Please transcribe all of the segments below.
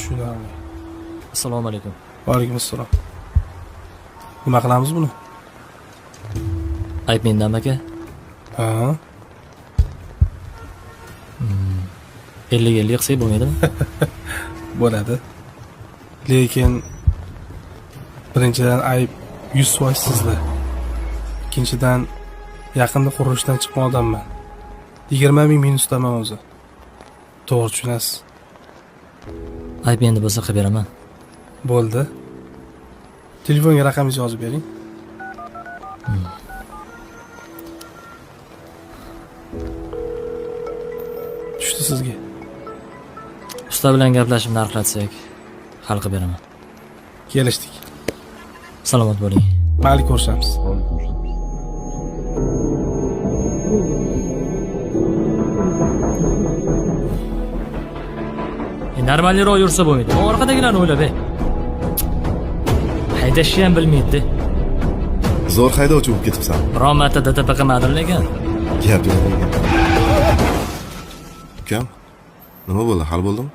tushunarli. Assalomu alaykum. Va alaykum assalom. Nima qilamiz buni? Ayb mendan aka. Ha? 50 qilsak bo'lmaydimi? Bo'ladi. Lekin birinchidan ayb 100% sizda. Ikkinchidan yaqinda qurilishdan chiqqan odamman. 20 ming minusdaman o'zi. To'g'ri tushunasiz. Ayb endi bo'lsa qilib beraman. Bo'ldi. Telefonga raqamingizni yozib bering. Tushdi sizga. Usta bilan gaplashib narxlatsak hal qilib beraman. Kelishdik. Salomat bo'ling. Mayli, ko'rishamiz. Normalroq yursa bo'lmaydi. Orqadagilarni o'ylab, haydashni ham bilmaydi. Zo'r haydovchi bo'lib ketibsan. Biron marta DTP qilmadim lekin. Gap yo'q. Ukam, nima bo'ldi? Hal bo'ldimi?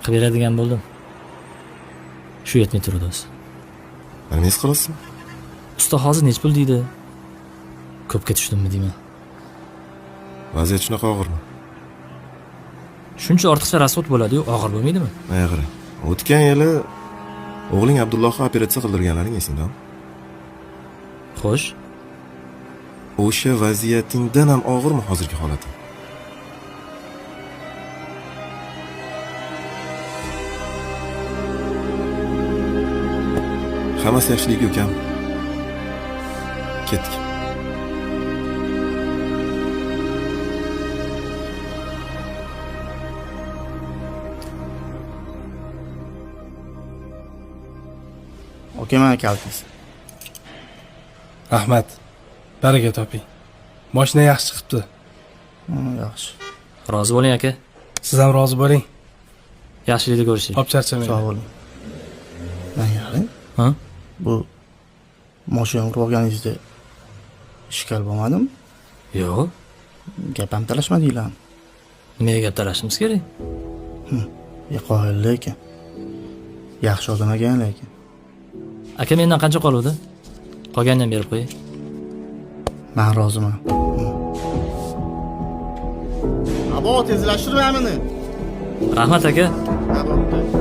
Qilib beradigan bo'ldim. Shu yetmay turadi o'zi. Nima his qilasizmi? Usta hozir nech pul deydi? Ko'pga tushdimmi deyman. Vaziyat shunaqa og'irmi? Shuncha ortiqcha rasxod bo'ladi-yu, og'ir bo'lmaydimi? Mana qara. O'tgan yili o'g'ling Abdullohga operatsiya qildirganlaring esingdami? Xo'sh, O'sha vaziyatingdan ham og'irmi hozirgi holating? Hammasi yaxshilik ukam. Ketdik. Aka, mana kaltingiz. Rahmat. Baraka toping. Mashina yaxshi chiqibdi. Yaxshi. rozi bo'ling aka. Siz ham rozi bo'ling. Yaxshilikda ko'rishaylik. Xo'p, charchamang. Sog' bo'ling. Men yari. Ha? Bu mashina urib olganingizda ishkal bo'lmadimi? Yo'q. Gap ham talashmadinglar. Nimaga gap talashimiz kerak? Qoyilli ekan. Yaxshi odam ekan lekin. Aka mendan qancha qoluvdi? Qolganini ham berib qo'ying. Men roziman. Abo, tezlashtirmaymi? Rahmat aka. Ha, bo'pti.